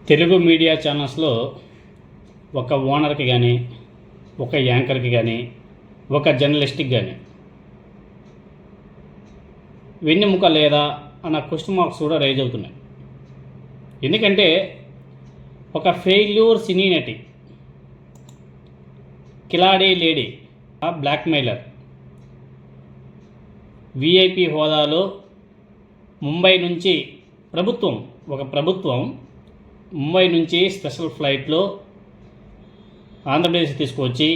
Telugu media ఛానల్స్లో ఒక ఓనర్కి కానీ, ఒక యాంకర్కి కానీ, ఒక జర్నలిస్ట్కి కానీ వెన్నెముక లేదా అన్న క్వశ్చన్ మార్క్స్ కూడా రైజ్ అవుతున్నాయి. ఎందుకంటే ఒక ఫెయిల్యూర్ సినీ నటి, కిలాడీ లేడీ, బ్లాక్మెయిలర్, విఐపి హోదాలో ముంబై నుంచి ప్రభుత్వం ముంబై నుంచి స్పెషల్ ఫ్లైట్లో ఆంధ్రప్రదేశ్ తీసుకువచ్చి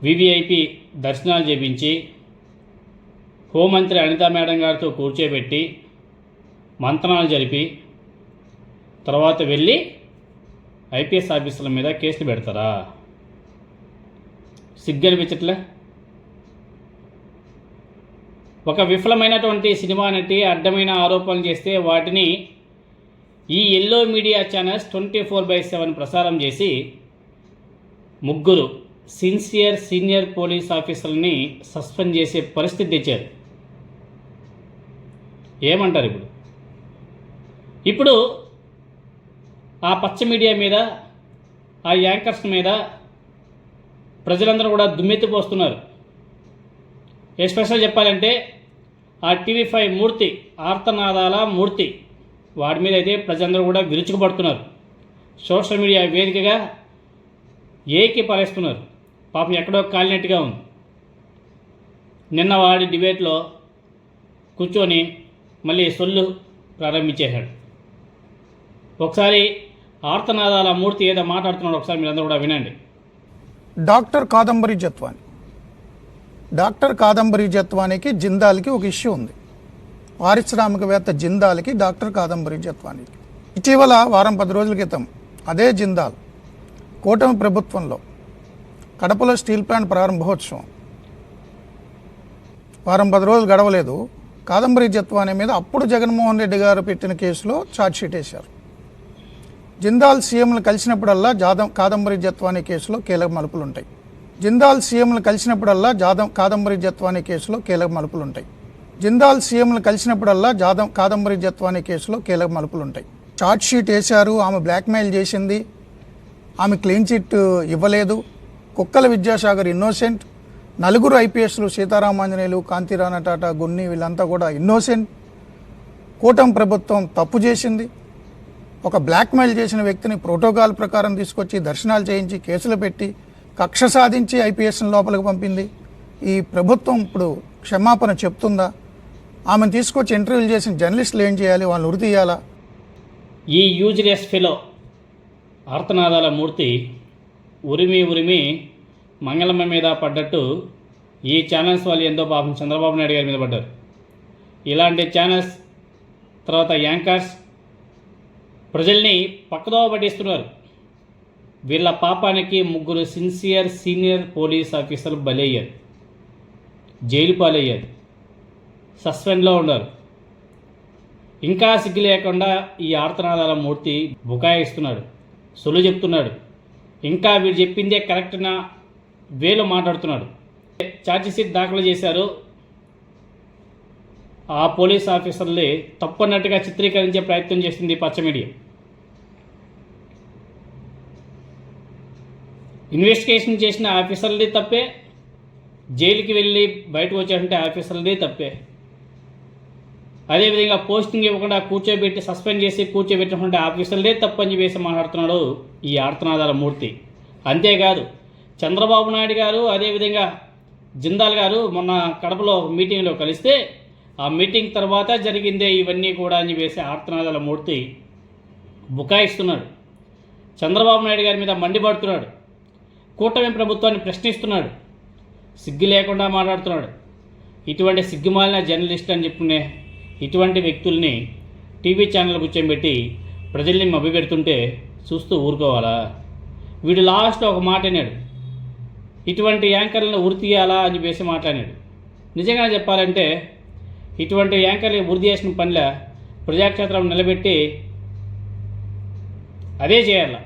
వివిఐపి దర్శనాలు చేయించి హోంమంత్రి అనితా మేడం గారితో కూర్చోబెట్టి మంత్రాలు జరిపి తర్వాత వెళ్ళి ఐపీఎస్ ఆఫీసర్ల మీద కేసులు పెడతారా? సిగ్గనిపించట్లే? ఒక విఫలమైనటువంటి సినిమా నటి అడ్డమైన ఆరోపణలు చేస్తే వాటిని ఈ ఎల్లో మీడియా ఛానల్స్ 24/7 ప్రసారం చేసి ముగ్గురు సీనియర్ పోలీస్ ఆఫీసర్లని సస్పెండ్ చేసే పరిస్థితి తెచ్చారు. ఏమంటారు ఇప్పుడు ఆ పచ్చ మీడియా మీద, ఆ యాంకర్స్ మీద ప్రజలందరూ కూడా దుమ్మెత్తిపోస్తున్నారు. ఎస్పెషల్ చెప్పాలంటే ఆ టీవీ5 మూర్తి, ఆర్తనాదాల మూర్తి, వాడి మీద అయితే ప్రజలందరూ కూడా విరుచుకుపడుతున్నారు. సోషల్ మీడియా వేదికగా ఏకి పారేస్తున్నారు. పాపం ఎక్కడో కాలినట్టుగా ఉంది. నిన్న వాడి డిబేట్లో కూర్చొని మళ్ళీ సొల్లు ప్రారంభించేశాడు. ఒకసారి ఆర్తనాదాల మూర్తి ఏదో మాట్లాడుతున్నాడు, ఒకసారి మీరందరూ కూడా వినండి. డాక్టర్ కాదంబరి జత్వానికి జిందాల్కి ఒక ఇష్యూ ఉంది. పారిశ్రామికవేత్త జిందాల్కి డాక్టర్ కాదంబరి జత్వానికి ఇటీవల వారం 10 రోజుల క్రితం అదే జిందాల్ కూటమి ప్రభుత్వంలో కడపలో స్టీల్ ప్లాంట్ ప్రారంభోత్సవం, వారం 10 రోజులు గడవలేదు, కాదంబరి జత్వాని మీద అప్పుడు జగన్మోహన్ రెడ్డి గారు పెట్టిన కేసులో ఛార్జ్షీట్ వేశారు. జిందాల్ సీఎంలు కలిసినప్పుడల్లా కాదంబరి జత్వాని కేసులో కీలక మలుపులు ఉంటాయి. జిందాల్ సీఎంలు కలిసినప్పుడల్లా కాదంబరి జత్వాని కేసులో కీలక మలుపులు ఉంటాయి. ఛార్జ్షీట్ వేశారు. ఆమె బ్లాక్మెయిల్ చేసింది, ఆమె క్లీన్ చిట్ ఇవ్వలేదు. కుక్కల విద్యాసాగర్ ఇన్నోసెంట్, నలుగురు ఐపీఎస్లు సీతారామాంజనేయులు, కాంతిరాణ టాటా, గున్ని వీళ్ళంతా కూడా ఇన్నోసెంట్. కూటమి ప్రభుత్వం తప్పు చేసింది. ఒక బ్లాక్మెయిల్ చేసిన వ్యక్తిని ప్రోటోకాల్ ప్రకారం తీసుకొచ్చి దర్శనాలు చేయించి కేసులు పెట్టి కక్ష సాధించి ఐపీఎస్ని లోపలికి పంపింది. ఈ ప్రభుత్వం ఇప్పుడు క్షమాపణ చెప్తుందా? ఆమెను తీసుకొచ్చి ఇంటర్వ్యూలు చేసిన జర్నలిస్టులు ఏం చేయాలి? వాళ్ళని ఉరి తీయాలా? ఈ యూజ్లెస్ ఫెలో ఆర్తనాదాల మూర్తి ఉరిమి మంగళమ్మ మీద పడ్డట్టు ఈ ఛానల్స్ వాళ్ళు ఎంతో పాపం చంద్రబాబు నాయుడు గారి మీద పడ్డారు. ఇలాంటి ఛానల్స్ తర్వాత యాంకర్స్ ప్రజల్ని పక్కదోవ పట్టిస్తున్నారు. వీళ్ళ పాపానికి ముగ్గురు సీనియర్ పోలీస్ ఆఫీసర్లు బలయ్యారు, జైలు పాలయ్యారు, సస్పెండ్లో ఉన్నారు. ఇంకా సిగ్గు లేకుండా ఈ ఆర్తనాదాల మూర్తి బుకాయిస్తున్నాడు, సొల్లు చెప్తున్నాడు. ఇంకా వీడు చెప్పిందే కరెక్ట్నా వేలో మాట్లాడుతున్నాడు. ఛార్జ్షీట్ దాఖలు చేశారు. ఆ పోలీస్ ఆఫీసర్లే తప్పన్నట్టుగా చిత్రీకరించే ప్రయత్నం చేస్తుంది పచ్చ మీడియా. ఇన్వెస్టిగేషన్ చేసిన ఆఫీసర్లది తప్పే, జైలుకి వెళ్ళి బయటకు వచ్చేటువంటి ఆఫీసర్లది తప్పే. అదేవిధంగా పోస్టింగ్ ఇవ్వకుండా కూర్చోబెట్టి సస్పెండ్ చేసి కూర్చోబెట్టినటువంటి ఆఫీసర్లదే తప్పని చెప్పేసి మాట్లాడుతున్నాడు ఈ ఆర్తనాదాల మూర్తి. అంతేకాదు చంద్రబాబు నాయుడు గారు అదేవిధంగా జిందాల్ గారు మొన్న కడపలో మీటింగ్లో కలిస్తే ఆ మీటింగ్ తర్వాత జరిగిందే ఇవన్నీ కూడా అని చెప్పేసి ఆర్తనాదాల మూర్తి బుకాయిస్తున్నాడు. చంద్రబాబు నాయుడు గారి మీద మండిపడుతున్నాడు. కూటమి ప్రభుత్వాన్ని ప్రశ్నిస్తున్నాడు. సిగ్గు లేకుండా మాట్లాడుతున్నాడు. ఇటువంటి సిగ్గుమాలిన జర్నలిస్ట్ అని చెప్పుకునే ఇటువంటి వ్యక్తుల్ని టీవీ ఛానల్ కూర్చోబెట్టి ప్రజల్ని మభ్యపెడుతుంటే చూస్తూ ఊరుకోవాలా? వీడు లాస్ట్ ఒక మాట అన్నాడు, ఇటువంటి యాంకర్లను ఉరి తీయాలా అని చెప్పేసి మాట్లాడాడు. నిజంగా చెప్పాలంటే ఇటువంటి యాంకర్లు ఉరి చేసిన పనిలా ప్రజాక్షేత్రం నిలబెట్టి అదే చేయాల.